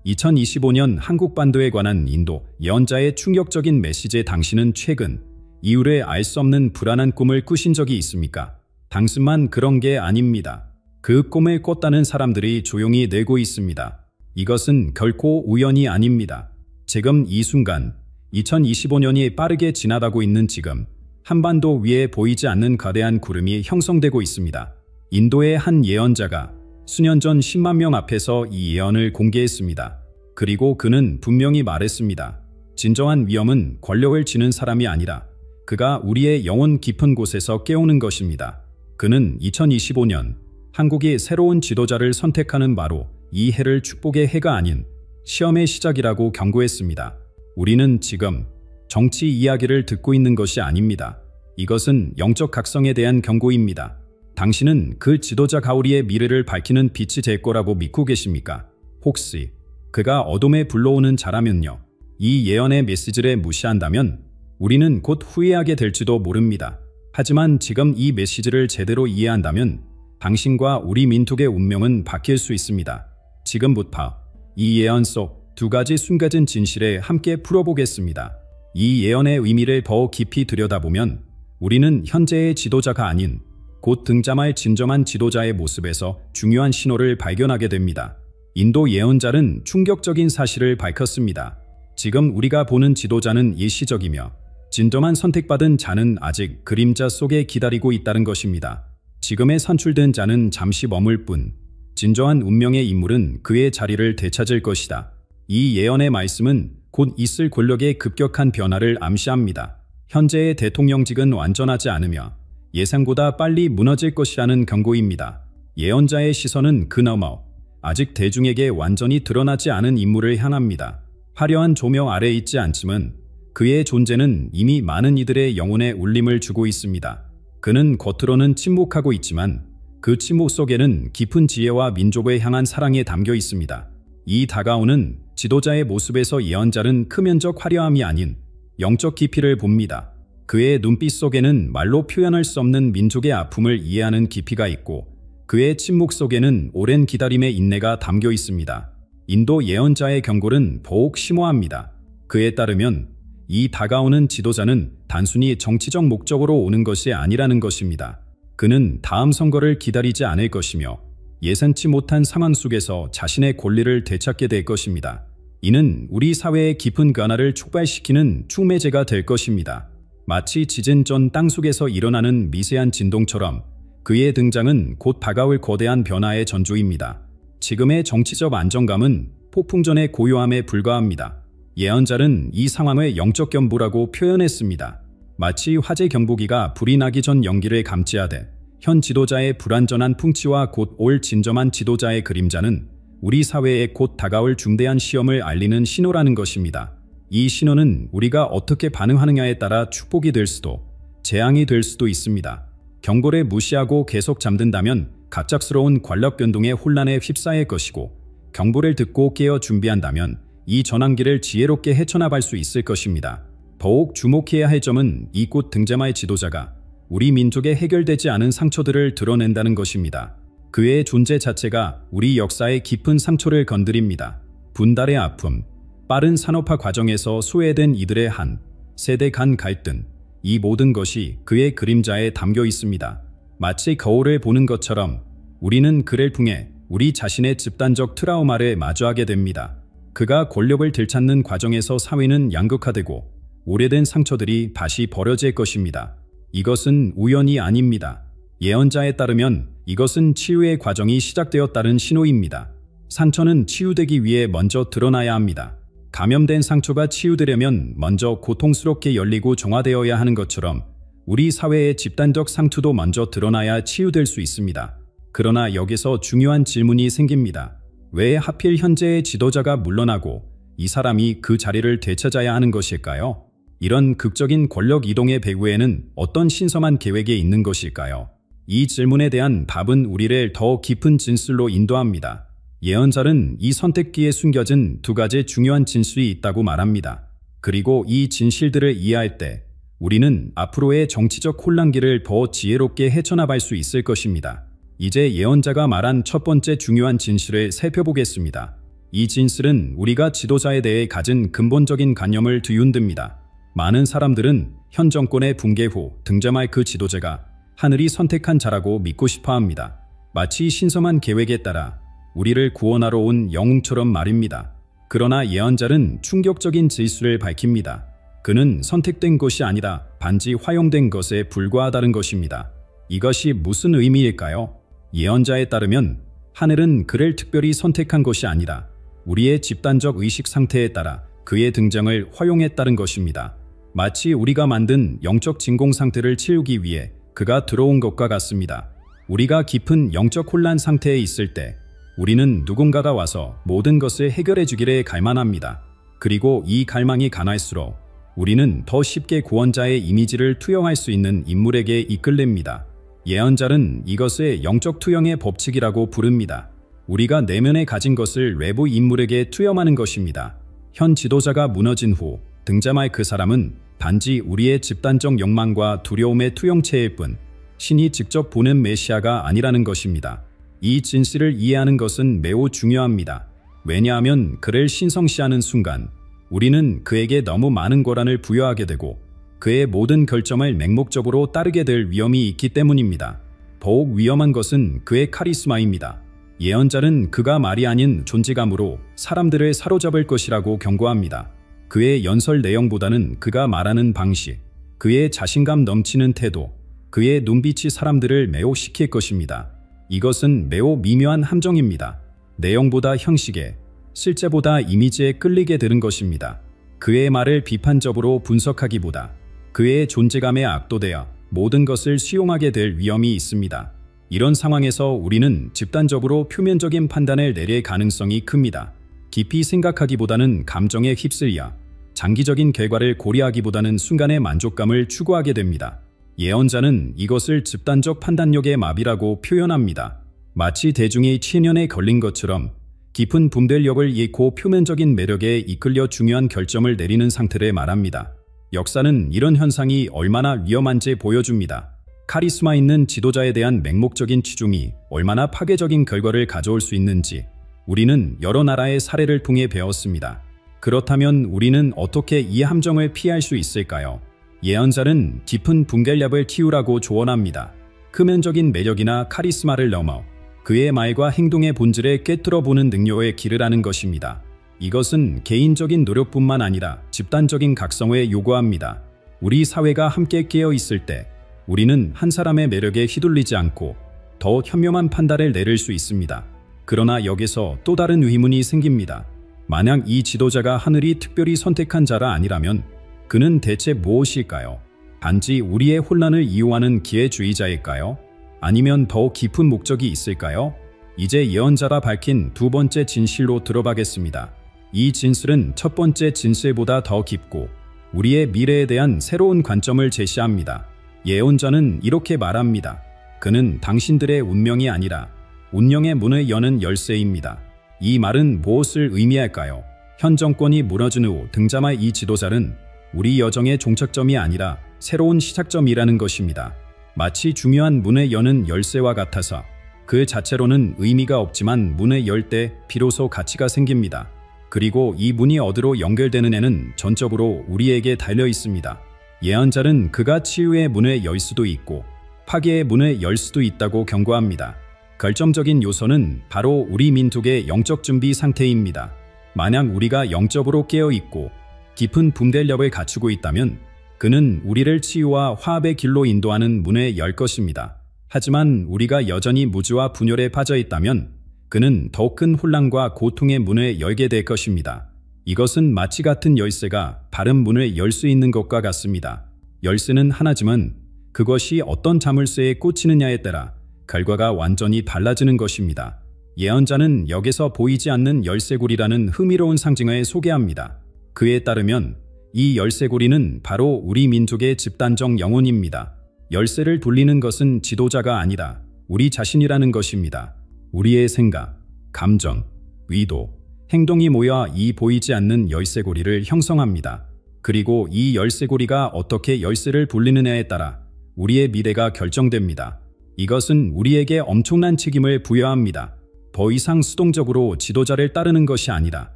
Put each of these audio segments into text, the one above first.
2025년 한국반도에 관한 인도 예언자의 충격적인 메시지에 당신은 최근 이유를 알 수 없는 불안한 꿈을 꾸신 적이 있습니까? 당신만 그런 게 아닙니다. 그 꿈을 꿨다는 사람들이 조용히 내고 있습니다. 이것은 결코 우연이 아닙니다. 지금 이 순간 2025년이 빠르게 지나가고 있는 지금 한반도 위에 보이지 않는 거대한 구름이 형성되고 있습니다. 인도의 한 예언자가 수년 전 10만 명 앞에서 이 예언을 공개했습니다. 그리고 그는 분명히 말했습니다. 진정한 위험은 권력을 쥐는 사람이 아니라 그가 우리의 영혼 깊은 곳에서 깨우는 것입니다. 그는 2025년 한국이 새로운 지도자를 선택하는 바로 이 해를 축복의 해가 아닌 시험의 시작이라고 경고했습니다. 우리는 지금 정치 이야기를 듣고 있는 것이 아닙니다. 이것은 영적 각성에 대한 경고입니다. 당신은 그 지도자 가오리의 미래를 밝히는 빛이 될 거라고 믿고 계십니까? 혹시 그가 어둠에 불러오는 자라면요. 이 예언의 메시지를 무시한다면 우리는 곧 후회하게 될지도 모릅니다. 하지만 지금 이 메시지를 제대로 이해한다면 당신과 우리 민족의 운명은 바뀔 수 있습니다. 지금부터 이 예언 속 두 가지 숨겨진 진실에 함께 풀어보겠습니다. 이 예언의 의미를 더 깊이 들여다보면 우리는 현재의 지도자가 아닌 곧 등장할 진정한 지도자의 모습에서 중요한 신호를 발견하게 됩니다. 인도 예언자는 충격적인 사실을 밝혔습니다. 지금 우리가 보는 지도자는 일시적이며 진정한 선택받은 자는 아직 그림자 속에 기다리고 있다는 것입니다. 지금의 선출된 자는 잠시 머물 뿐 진정한 운명의 인물은 그의 자리를 되찾을 것이다. 이 예언의 말씀은 곧 있을 권력의 급격한 변화를 암시합니다. 현재의 대통령직은 완전하지 않으며 예상보다 빨리 무너질 것이라는 경고입니다. 예언자의 시선은 그 너머 아직 대중에게 완전히 드러나지 않은 인물을 향합니다. 화려한 조명 아래 있지 않지만 그의 존재는 이미 많은 이들의 영혼에 울림을 주고 있습니다. 그는 겉으로는 침묵하고 있지만 그 침묵 속에는 깊은 지혜와 민족을 향한 사랑이 담겨 있습니다. 이 다가오는 지도자의 모습에서 예언자는 크면적 화려함이 아닌 영적 깊이를 봅니다. 그의 눈빛 속에는 말로 표현할 수 없는 민족의 아픔을 이해하는 깊이가 있고 그의 침묵 속에는 오랜 기다림의 인내가 담겨 있습니다. 인도 예언자의 경고는 더욱 심오합니다. 그에 따르면 이 다가오는 지도자는 단순히 정치적 목적으로 오는 것이 아니라는 것입니다. 그는 다음 선거를 기다리지 않을 것이며 예상치 못한 상황 속에서 자신의 권리를 되찾게 될 것입니다. 이는 우리 사회의 깊은 변화를 촉발시키는 촉매제가 될 것입니다. 마치 지진 전 땅속에서 일어나는 미세한 진동처럼 그의 등장은 곧 다가올 거대한 변화의 전조입니다. 지금의 정치적 안정감은 폭풍전의 고요함에 불과합니다. 예언자는 이 상황을 영적 견부라고 표현했습니다. 마치 화재 경보기가 불이 나기 전 연기를 감지하되 현 지도자의 불완전한 풍치와 곧 올 진정한 지도자의 그림자는 우리 사회에 곧 다가올 중대한 시험을 알리는 신호라는 것입니다. 이 신호는 우리가 어떻게 반응하느냐에 따라 축복이 될 수도 재앙이 될 수도 있습니다. 경고를 무시하고 계속 잠든다면 갑작스러운 권력 변동의 혼란에 휩싸일 것이고 경보를 듣고 깨어 준비한다면 이 전환기를 지혜롭게 헤쳐나갈 수 있을 것입니다. 더욱 주목해야 할 점은 이 곧 등장할 지도자가 우리 민족의 해결되지 않은 상처들을 드러낸다는 것입니다. 그의 존재 자체가 우리 역사의 깊은 상처를 건드립니다. 분달의 아픔, 빠른 산업화 과정에서 소외된 이들의 한 세대 간 갈등, 이 모든 것이 그의 그림자에 담겨 있습니다. 마치 거울을 보는 것처럼 우리는 그를 통해 우리 자신의 집단적 트라우마를 마주하게 됩니다. 그가 권력을 되찾는 과정에서 사회는 양극화되고 오래된 상처들이 다시 버려질 것입니다. 이것은 우연이 아닙니다. 예언자에 따르면 이것은 치유의 과정이 시작되었다는 신호입니다. 상처는 치유되기 위해 먼저 드러나야 합니다. 감염된 상처가 치유되려면 먼저 고통스럽게 열리고 정화되어야 하는 것처럼 우리 사회의 집단적 상처도 먼저 드러나야 치유될 수 있습니다. 그러나 여기서 중요한 질문이 생깁니다. 왜 하필 현재의 지도자가 물러나고 이 사람이 그 자리를 되찾아야 하는 것일까요? 이런 극적인 권력 이동의 배후에는 어떤 신성한 계획이 있는 것일까요? 이 질문에 대한 답은 우리를 더 깊은 진실로 인도합니다. 예언자는 이 선택기에 숨겨진 두 가지 중요한 진실이 있다고 말합니다. 그리고 이 진실들을 이해할 때 우리는 앞으로의 정치적 혼란기를 더 지혜롭게 헤쳐나갈 수 있을 것입니다. 이제 예언자가 말한 첫 번째 중요한 진실을 살펴보겠습니다. 이 진실은 우리가 지도자에 대해 가진 근본적인 관념을 뒤흔듭니다. 많은 사람들은 현 정권의 붕괴 후 등장할 그 지도자가 하늘이 선택한 자라고 믿고 싶어 합니다. 마치 신성한 계획에 따라 우리를 구원하러 온 영웅처럼 말입니다. 그러나 예언자는 충격적인 진실을 밝힙니다. 그는 선택된 것이 아니라 단지 활용된 것에 불과하다는 것입니다. 이것이 무슨 의미일까요? 예언자에 따르면 하늘은 그를 특별히 선택한 것이 아니라 우리의 집단적 의식 상태에 따라 그의 등장을 허용했다는 것입니다. 마치 우리가 만든 영적 진공 상태를 채우기 위해 그가 들어온 것과 같습니다. 우리가 깊은 영적 혼란 상태에 있을 때 우리는 누군가가 와서 모든 것을 해결해 주기를 갈망합니다. 그리고 이 갈망이 강할수록 우리는 더 쉽게 구원자의 이미지를 투영할 수 있는 인물에게 이끌립니다. 예언자는 이것을 영적 투영의 법칙이라고 부릅니다. 우리가 내면에 가진 것을 외부 인물에게 투영하는 것입니다. 현 지도자가 무너진 후 등장할 그 사람은 단지 우리의 집단적 욕망과 두려움의 투영체일 뿐 신이 직접 보낸 메시아가 아니라는 것입니다. 이 진실을 이해하는 것은 매우 중요합니다. 왜냐하면 그를 신성시하는 순간 우리는 그에게 너무 많은 권한을 부여하게 되고 그의 모든 결정을 맹목적으로 따르게 될 위험이 있기 때문입니다. 더욱 위험한 것은 그의 카리스마입니다. 예언자는 그가 말이 아닌 존재감으로 사람들을 사로잡을 것이라고 경고합니다. 그의 연설 내용보다는 그가 말하는 방식, 그의 자신감 넘치는 태도, 그의 눈빛이 사람들을 매혹시킬 것입니다. 이것은 매우 미묘한 함정입니다. 내용보다 형식에, 실제보다 이미지에 끌리게 되는 것입니다. 그의 말을 비판적으로 분석하기보다 그의 존재감에 압도되어 모든 것을 수용하게 될 위험이 있습니다. 이런 상황에서 우리는 집단적으로 표면적인 판단을 내릴 가능성이 큽니다. 깊이 생각하기보다는 감정에 휩쓸려 장기적인 결과를 고려하기보다는 순간의 만족감을 추구하게 됩니다. 예언자는 이것을 집단적 판단력의 마비라고 표현합니다. 마치 대중이 체면에 걸린 것처럼 깊은 분별력을 잃고 표면적인 매력에 이끌려 중요한 결정을 내리는 상태를 말합니다. 역사는 이런 현상이 얼마나 위험한지 보여줍니다. 카리스마 있는 지도자에 대한 맹목적인 치중이 얼마나 파괴적인 결과를 가져올 수 있는지 우리는 여러 나라의 사례를 통해 배웠습니다. 그렇다면 우리는 어떻게 이 함정을 피할 수 있을까요? 예언자는 깊은 분별력을 키우라고 조언합니다. 표면적인 매력이나 카리스마를 넘어 그의 말과 행동의 본질을 꿰뚫어 보는 능력을 기르라는 것입니다. 이것은 개인적인 노력뿐만 아니라 집단적인 각성을 요구합니다. 우리 사회가 함께 깨어 있을 때 우리는 한 사람의 매력에 휘둘리지 않고 더 현명한 판단을 내릴 수 있습니다. 그러나 여기서 또 다른 의문이 생깁니다. 만약 이 지도자가 하늘이 특별히 선택한 자라 아니라면 그는 대체 무엇일까요? 단지 우리의 혼란을 이용하는 기회주의자일까요? 아니면 더 깊은 목적이 있을까요? 이제 예언자라 밝힌 두 번째 진실로 들어가겠습니다. 이 진실은 첫 번째 진실보다 더 깊고 우리의 미래에 대한 새로운 관점을 제시합니다. 예언자는 이렇게 말합니다. 그는 당신들의 운명이 아니라 운명의 문을 여는 열쇠입니다. 이 말은 무엇을 의미할까요? 현 정권이 무너진 후 등장할 이 지도자는 우리 여정의 종착점이 아니라 새로운 시작점이라는 것입니다. 마치 중요한 문을 여는 열쇠와 같아서 그 자체로는 의미가 없지만 문을 열 때 비로소 가치가 생깁니다. 그리고 이 문이 어디로 연결되느냐는 전적으로 우리에게 달려 있습니다. 예언자는 그가 치유의 문을 열 수도 있고 파괴의 문을 열 수도 있다고 경고합니다. 결정적인 요소는 바로 우리 민족의 영적 준비 상태입니다. 만약 우리가 영적으로 깨어있고 깊은 분별력을 갖추고 있다면 그는 우리를 치유와 화합의 길로 인도하는 문을 열 것입니다. 하지만 우리가 여전히 무지와 분열에 빠져 있다면 그는 더 큰 혼란과 고통의 문을 열게 될 것입니다. 이것은 마치 같은 열쇠가 바른 문을 열 수 있는 것과 같습니다. 열쇠는 하나지만 그것이 어떤 자물쇠에 꽂히느냐에 따라 결과가 완전히 달라지는 것입니다. 예언자는 여기서 보이지 않는 열쇠고리라는 흥미로운 상징을 소개합니다. 그에 따르면 이 열쇠고리는 바로 우리 민족의 집단적 영혼입니다. 열쇠를 돌리는 것은 지도자가 아니라 우리 자신이라는 것입니다. 우리의 생각, 감정, 의도, 행동이 모여 이 보이지 않는 열쇠고리를 형성합니다. 그리고 이 열쇠고리가 어떻게 열쇠를 돌리느냐에 따라 우리의 미래가 결정됩니다. 이것은 우리에게 엄청난 책임을 부여합니다. 더 이상 수동적으로 지도자를 따르는 것이 아니라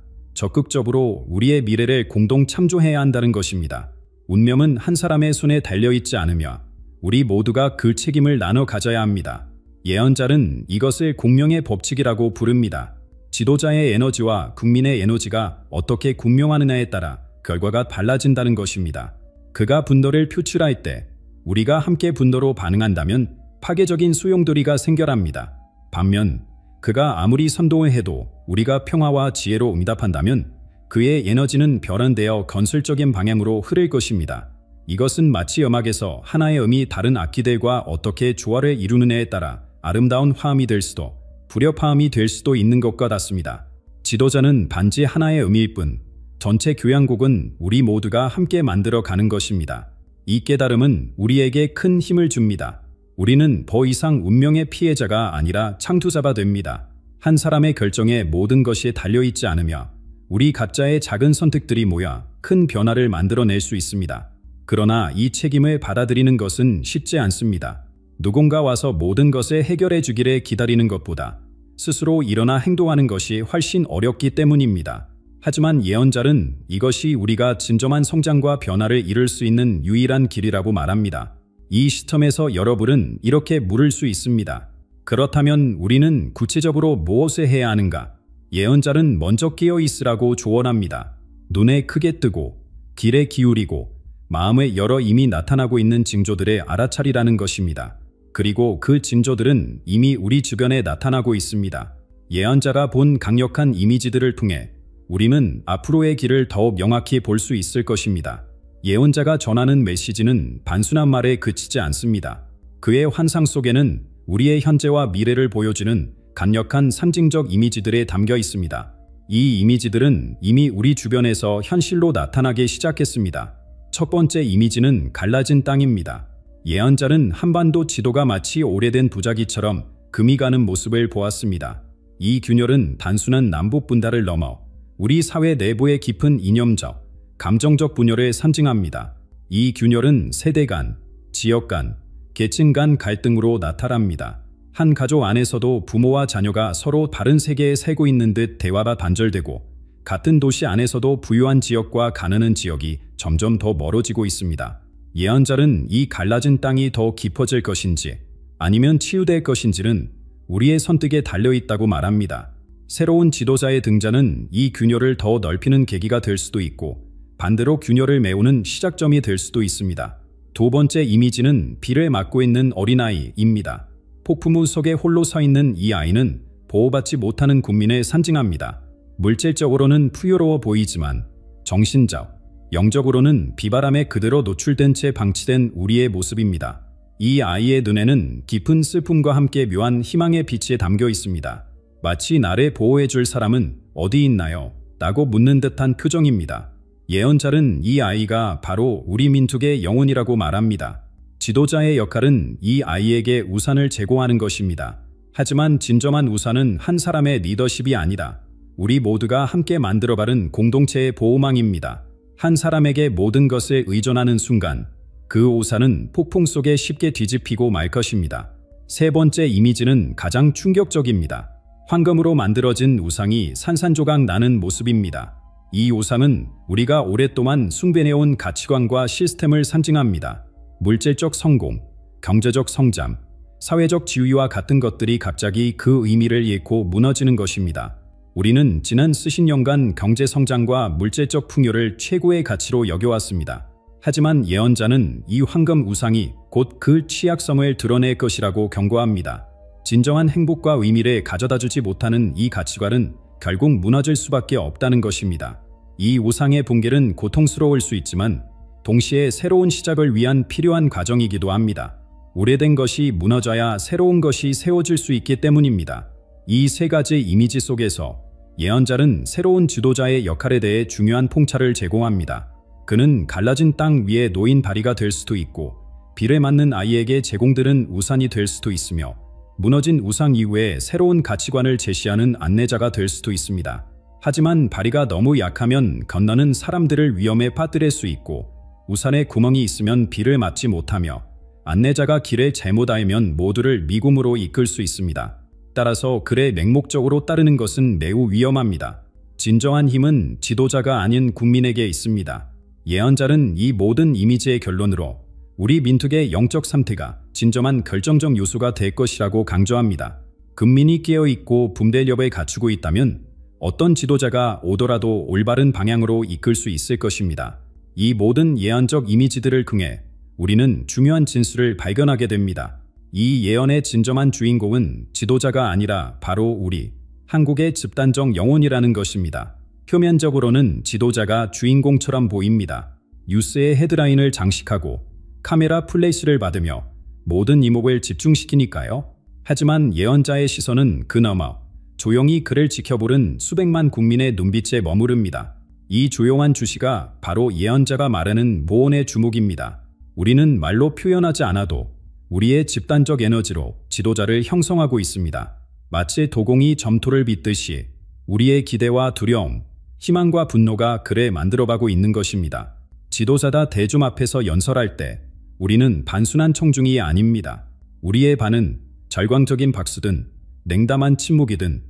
적극적으로 우리의 미래를 공동 참조해야 한다는 것입니다. 운명은 한 사람의 손에 달려있지 않으며 우리 모두가 그 책임을 나눠 가져야 합니다. 예언자는 이것을 공명의 법칙이라고 부릅니다. 지도자의 에너지와 국민의 에너지가 어떻게 군명하느냐에 따라 결과가 달라진다는 것입니다. 그가 분노를 표출할 때 우리가 함께 분노로 반응한다면 파괴적인 소용돌이가 생겨납니다. 반면 그가 아무리 선동해도 우리가 평화와 지혜로 응답한다면 그의 에너지는 변환되어 건설적인 방향으로 흐를 것입니다. 이것은 마치 음악에서 하나의 음이 다른 악기들과 어떻게 조화를 이루느냐에 따라 아름다운 화음이 될 수도 불협화음이 될 수도 있는 것과 같습니다. 지도자는 단지 하나의 음일 뿐 전체 교향곡은 우리 모두가 함께 만들어 가는 것입니다. 이 깨달음은 우리에게 큰 힘을 줍니다. 우리는 더 이상 운명의 피해자가 아니라 창조자가 됩니다. 한 사람의 결정에 모든 것이 달려있지 않으며 우리 각자의 작은 선택들이 모여 큰 변화를 만들어낼 수 있습니다. 그러나 이 책임을 받아들이는 것은 쉽지 않습니다. 누군가 와서 모든 것을 해결해 주기를 기다리는 것보다 스스로 일어나 행동하는 것이 훨씬 어렵기 때문입니다. 하지만 예언자는 이것이 우리가 진정한 성장과 변화를 이룰 수 있는 유일한 길이라고 말합니다. 이 시점에서 여러분은 이렇게 물을 수 있습니다. 그렇다면 우리는 구체적으로 무엇을 해야 하는가? 예언자는 먼저 깨어 있으라고 조언합니다. 눈에 크게 뜨고 귀에 기울이고 마음을 열어 이미 나타나고 있는 징조들을 알아차리라는 것입니다. 그리고 그 징조들은 이미 우리 주변에 나타나고 있습니다. 예언자가 본 강력한 이미지들을 통해 우리는 앞으로의 길을 더욱 명확히 볼 수 있을 것입니다. 예언자가 전하는 메시지는 단순한 말에 그치지 않습니다. 그의 환상 속에는 우리의 현재와 미래를 보여주는 강력한 상징적 이미지들에 담겨 있습니다. 이 이미지들은 이미 우리 주변에서 현실로 나타나기 시작했습니다. 첫 번째 이미지는 갈라진 땅입니다. 예언자는 한반도 지도가 마치 오래된 도자기처럼 금이 가는 모습을 보았습니다. 이 균열은 단순한 남북 분단을 넘어 우리 사회 내부의 깊은 이념적, 감정적 분열을 상징합니다. 이 균열은 세대 간, 지역 간, 계층 간 갈등으로 나타납니다. 한 가족 안에서도 부모와 자녀가 서로 다른 세계에 살고 있는 듯 대화가 단절되고 같은 도시 안에서도 부유한 지역과 가난한 지역이 점점 더 멀어지고 있습니다. 예언자는 이 갈라진 땅이 더 깊어질 것인지 아니면 치유될 것인지는 우리의 선택에 달려있다고 말합니다. 새로운 지도자의 등장은 이 균열을 더 넓히는 계기가 될 수도 있고 반대로 균열을 메우는 시작점이 될 수도 있습니다. 두 번째 이미지는 비를 맞고 있는 어린아이입니다. 폭풍우 속에 홀로 서 있는 이 아이는 보호받지 못하는 국민을 상징합니다. 물질적으로는 풍요로워 보이지만 정신적, 영적으로는 비바람에 그대로 노출된 채 방치된 우리의 모습입니다. 이 아이의 눈에는 깊은 슬픔과 함께 묘한 희망의 빛이 담겨 있습니다. 마치 나를 보호해 줄 사람은 어디 있나요? 라고 묻는 듯한 표정입니다. 예언자는 이 아이가 바로 우리 민족의 영혼이라고 말합니다. 지도자의 역할은 이 아이에게 우산을 제공하는 것입니다. 하지만 진정한 우산은 한 사람의 리더십이 아니라 우리 모두가 함께 만들어가는 공동체의 보호망입니다. 한 사람에게 모든 것을 의존하는 순간 그 우산은 폭풍 속에 쉽게 뒤집히고 말 것입니다. 세 번째 이미지는 가장 충격적입니다. 황금으로 만들어진 우상이 산산조각 나는 모습입니다. 이 우상은 우리가 오랫동안 숭배해온 가치관과 시스템을 상징합니다. 물질적 성공, 경제적 성장, 사회적 지위와 같은 것들이 갑자기 그 의미를 잃고 무너지는 것입니다. 우리는 지난 수십 년간 경제 성장과 물질적 풍요를 최고의 가치로 여겨왔습니다. 하지만 예언자는 이 황금 우상이 곧 그 취약성을 드러낼 것이라고 경고합니다. 진정한 행복과 의미를 가져다주지 못하는 이 가치관은 결국 무너질 수밖에 없다는 것입니다. 이 우상의 붕괴는 고통스러울 수 있지만 동시에 새로운 시작을 위한 필요한 과정이기도 합니다. 오래된 것이 무너져야 새로운 것이 세워질 수 있기 때문입니다. 이 세 가지 이미지 속에서 예언자는 새로운 지도자의 역할에 대해 중요한 통찰을 제공합니다. 그는 갈라진 땅 위에 놓인 다리가 될 수도 있고 비를 맞는 아이에게 제공되는 우산이 될 수도 있으며 무너진 우상 이후에 새로운 가치관을 제시하는 안내자가 될 수도 있습니다. 하지만 다리가 너무 약하면 건너는 사람들을 위험에 빠뜨릴 수 있고 우산에 구멍이 있으면 비를 맞지 못하며 안내자가 길을 잘못 알면 모두를 미궁으로 이끌 수 있습니다. 따라서 글에 맹목적으로 따르는 것은 매우 위험합니다. 진정한 힘은 지도자가 아닌 국민에게 있습니다. 예언자는 이 모든 이미지의 결론으로 우리 민족의 영적 상태가 진정한 결정적 요소가 될 것이라고 강조합니다. 국민이 깨어있고 분별력을 갖추고 있다면 어떤 지도자가 오더라도 올바른 방향으로 이끌 수 있을 것입니다. 이 모든 예언적 이미지들을 통해 우리는 중요한 진술을 발견하게 됩니다. 이 예언의 진정한 주인공은 지도자가 아니라 바로 우리 한국의 집단적 영혼이라는 것입니다. 표면적으로는 지도자가 주인공처럼 보입니다. 뉴스의 헤드라인을 장식하고 카메라 플래시를 받으며 모든 이목을 집중시키니까요. 하지만 예언자의 시선은 그 너머 조용히 그를 지켜보는 수백만 국민의 눈빛에 머무릅니다. 이 조용한 주시가 바로 예언자가 말하는 모온의 주목입니다. 우리는 말로 표현하지 않아도 우리의 집단적 에너지로 지도자를 형성하고 있습니다. 마치 도공이 점토를 빚듯이 우리의 기대와 두려움, 희망과 분노가 그를 만들어가고 있는 것입니다. 지도자다 대중 앞에서 연설할 때 우리는 단순한 청중이 아닙니다. 우리의 반은 절광적인 박수든 냉담한 침묵이든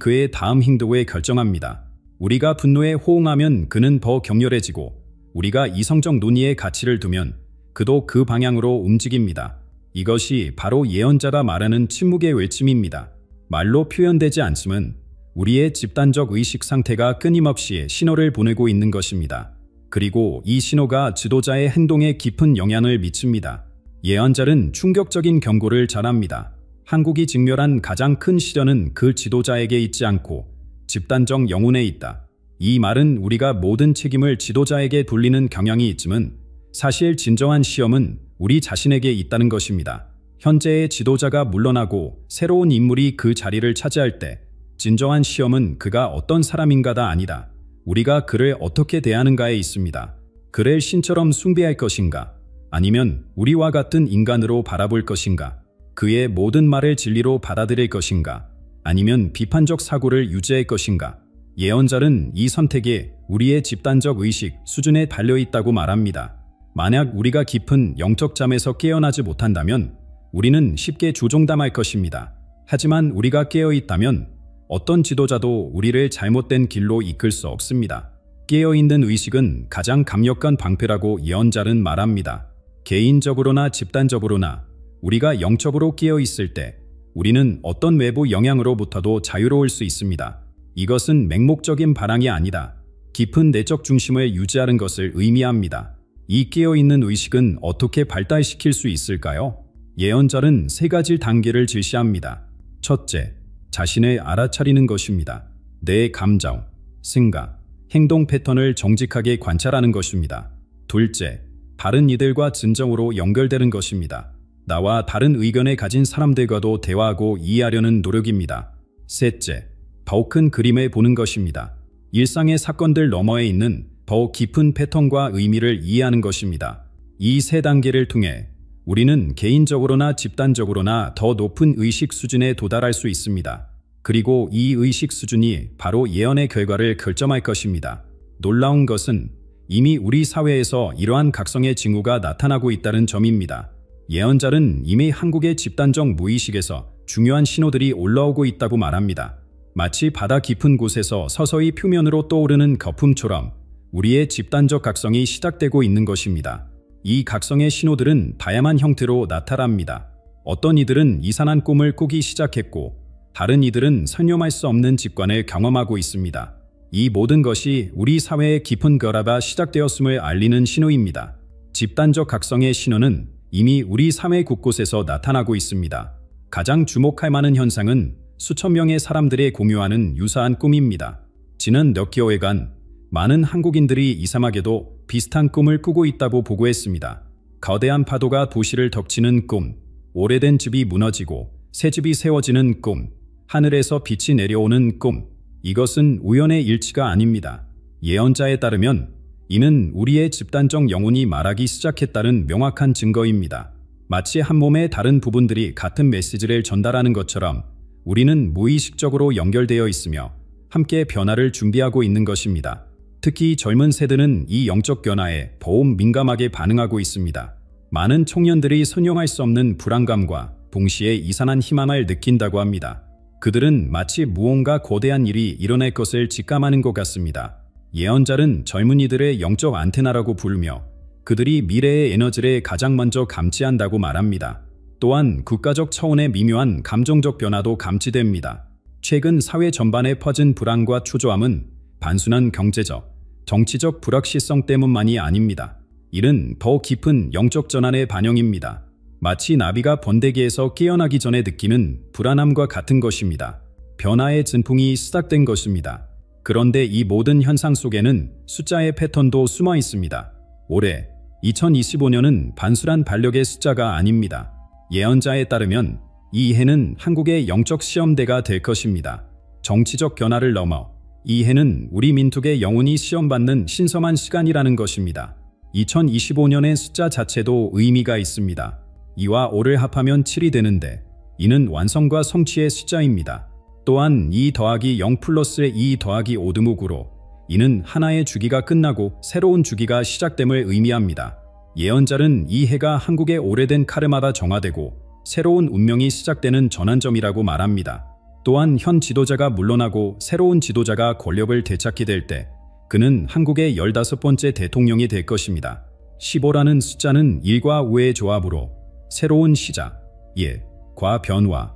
그의 다음 행동을 결정합니다. 우리가 분노에 호응하면 그는 더 격렬해지고 우리가 이성적 논의의 가치를 두면 그도 그 방향으로 움직입니다. 이것이 바로 예언자가 말하는 침묵의 외침입니다. 말로 표현되지 않지만 우리의 집단적 의식 상태가 끊임없이 신호를 보내고 있는 것입니다. 그리고 이 신호가 지도자의 행동에 깊은 영향을 미칩니다. 예언자는 충격적인 경고를 전합니다. 한국이 직면한 가장 큰 시련은 그 지도자에게 있지 않고 집단적 영혼에 있다. 이 말은 우리가 모든 책임을 지도자에게 돌리는 경향이 있지만 사실 진정한 시험은 우리 자신에게 있다는 것입니다. 현재의 지도자가 물러나고 새로운 인물이 그 자리를 차지할 때 진정한 시험은 그가 어떤 사람인가가 아니다. 우리가 그를 어떻게 대하는가에 있습니다. 그를 신처럼 숭배할 것인가? 아니면 우리와 같은 인간으로 바라볼 것인가? 그의 모든 말을 진리로 받아들일 것인가? 아니면 비판적 사고를 유지할 것인가? 예언자는 이 선택에 우리의 집단적 의식 수준에 달려있다고 말합니다. 만약 우리가 깊은 영적 잠에서 깨어나지 못한다면 우리는 쉽게 조종당할 것입니다. 하지만 우리가 깨어있다면 어떤 지도자도 우리를 잘못된 길로 이끌 수 없습니다. 깨어있는 의식은 가장 강력한 방패라고 예언자는 말합니다. 개인적으로나 집단적으로나 우리가 영적으로 깨어있을 때 우리는 어떤 외부 영향으로부터도 자유로울 수 있습니다. 이것은 맹목적인 반항이 아니다. 깊은 내적 중심을 유지하는 것을 의미합니다. 이 깨어있는 의식은 어떻게 발달시킬 수 있을까요? 예언자는 세 가지 단계를 제시합니다. 첫째, 자신을 알아차리는 것입니다. 내 감정, 생각, 행동 패턴을 정직하게 관찰하는 것입니다. 둘째, 다른 이들과 진정으로 연결되는 것입니다. 나와 다른 의견을 가진 사람들과도 대화하고 이해하려는 노력입니다. 셋째, 더 큰 그림을 보는 것입니다. 일상의 사건들 너머에 있는 더 깊은 패턴과 의미를 이해하는 것입니다. 이 세 단계를 통해 우리는 개인적으로나 집단적으로나 더 높은 의식 수준에 도달할 수 있습니다. 그리고 이 의식 수준이 바로 예언의 결과를 결정할 것입니다. 놀라운 것은 이미 우리 사회에서 이러한 각성의 징후가 나타나고 있다는 점입니다. 예언자는 이미 한국의 집단적 무의식에서 중요한 신호들이 올라오고 있다고 말합니다. 마치 바다 깊은 곳에서 서서히 표면으로 떠오르는 거품처럼 우리의 집단적 각성이 시작되고 있는 것입니다. 이 각성의 신호들은 다양한 형태로 나타납니다. 어떤 이들은 이상한 꿈을 꾸기 시작했고 다른 이들은 설명할 수 없는 직관을 경험하고 있습니다. 이 모든 것이 우리 사회의 깊은 결합이 시작되었음을 알리는 신호입니다. 집단적 각성의 신호는 이미 우리 사회 곳곳에서 나타나고 있습니다. 가장 주목할 만한 현상은 수천 명의 사람들이 공유하는 유사한 꿈입니다. 지난 몇 개월간 많은 한국인들이 이상하게도 비슷한 꿈을 꾸고 있다고 보고했습니다. 거대한 파도가 도시를 덮치는 꿈, 오래된 집이 무너지고 새 집이 세워지는 꿈, 하늘에서 빛이 내려오는 꿈. 이것은 우연의 일치가 아닙니다. 예언자에 따르면 이는 우리의 집단적 영혼이 말하기 시작했다는 명확한 증거입니다. 마치 한 몸의 다른 부분들이 같은 메시지를 전달하는 것처럼 우리는 무의식적으로 연결되어 있으며 함께 변화를 준비하고 있는 것입니다. 특히 젊은 세대는 이 영적 변화에 더욱 민감하게 반응하고 있습니다. 많은 청년들이 설명할 수 없는 불안감과 동시에 이상한 희망을 느낀다고 합니다. 그들은 마치 무언가 거대한 일이 일어날 것을 직감하는 것 같습니다. 예언자는 젊은이들의 영적 안테나라고 부르며 그들이 미래의 에너지를 가장 먼저 감지한다고 말합니다. 또한 국가적 차원의 미묘한 감정적 변화도 감지됩니다. 최근 사회 전반에 퍼진 불안과 초조함은 단순한 경제적, 정치적 불확실성 때문만이 아닙니다. 이는 더 깊은 영적 전환의 반영입니다. 마치 나비가 번데기에서 깨어나기 전에 느끼는 불안함과 같은 것입니다. 변화의 진풍이 시작된 것입니다. 그런데 이 모든 현상 속에는 숫자의 패턴도 숨어 있습니다. 올해 2025년은 단순한 반력의 숫자가 아닙니다. 예언자에 따르면 이 해는 한국의 영적 시험대가 될 것입니다. 정치적 변화를 넘어 이 해는 우리 민족의 영혼이 시험받는 신성한 시간이라는 것입니다. 2025년의 숫자 자체도 의미가 있습니다. 2와 5를 합하면 7이 되는데 이는 완성과 성취의 숫자입니다. 또한 2 더하기 0 플러스 2 더하기 5 등목으로 이는 하나의 주기가 끝나고 새로운 주기가 시작됨을 의미합니다. 예언자는 이 해가 한국의 오래된 카르마가 정화되고 새로운 운명이 시작되는 전환점이라고 말합니다. 또한 현 지도자가 물러나고 새로운 지도자가 권력을 되찾게 될 때 그는 한국의 15번째 대통령이 될 것입니다. 15라는 숫자는 1과 5의 조합으로 새로운 시작, 1과 변화,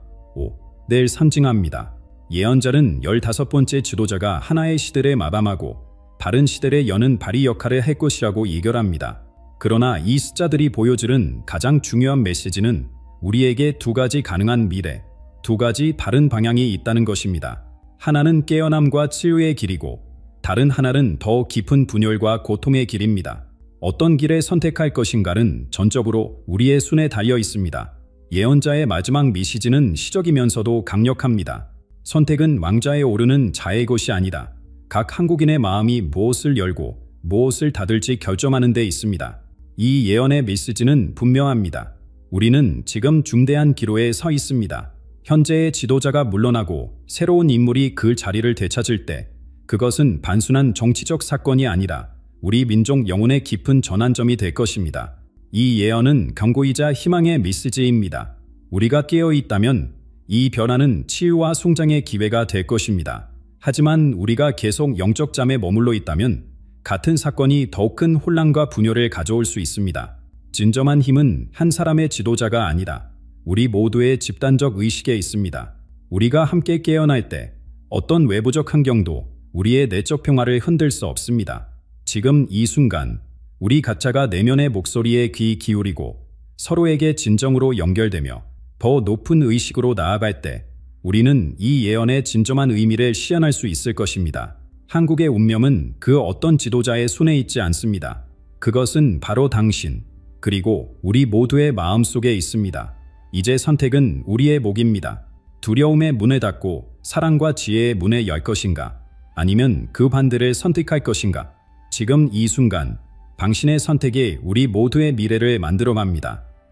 5를 상징합니다. 예언자는 15번째 지도자가 하나의 시대를 마감하고 다른 시대를 여는 발의 역할을 할 것이라고 예견합니다. 그러나 이 숫자들이 보여주는 가장 중요한 메시지는 우리에게 두 가지 가능한 미래, 두 가지 다른 방향이 있다는 것입니다. 하나는 깨어남과 치유의 길이고 다른 하나는 더 깊은 분열과 고통의 길입니다. 어떤 길을 선택할 것인가는 전적으로 우리의 손에 달려 있습니다. 예언자의 마지막 메시지는 시적이면서도 강력합니다. 선택은 왕좌에 오르는 자의 것이 아니다. 각 한국인의 마음이 무엇을 열고 무엇을 닫을지 결정하는 데 있습니다. 이 예언의 메시지는 분명합니다. 우리는 지금 중대한 기로에 서 있습니다. 현재의 지도자가 물러나고 새로운 인물이 그 자리를 되찾을 때 그것은 단순한 정치적 사건이 아니라 우리 민족 영혼의 깊은 전환점이 될 것입니다. 이 예언은 경고이자 희망의 메시지입니다. 우리가 깨어 있다면 이 변화는 치유와 성장의 기회가 될 것입니다. 하지만 우리가 계속 영적 잠에 머물러 있다면 같은 사건이 더욱 큰 혼란과 분열을 가져올 수 있습니다. 진정한 힘은 한 사람의 지도자가 아니라 우리 모두의 집단적 의식에 있습니다. 우리가 함께 깨어날 때 어떤 외부적 환경도 우리의 내적 평화를 흔들 수 없습니다. 지금 이 순간 우리 각자가 내면의 목소리에 귀 기울이고 서로에게 진정으로 연결되며 더 높은 의식으로 나아갈 때 우리는 이 예언의 진정한 의미를 시연할 수 있을 것입니다. 한국의 운명은 그 어떤 지도자의 손에 있지 않습니다. 그것은 바로 당신, 그리고 우리 모두의 마음속에 있습니다. 이제 선택은 우리의 몫입니다. 두려움의 문을 닫고 사랑과 지혜의 문을 열 것인가? 아니면 그 반대를 선택할 것인가? 지금 이 순간 당신의 선택이 우리 모두의 미래를 만들어갑니다.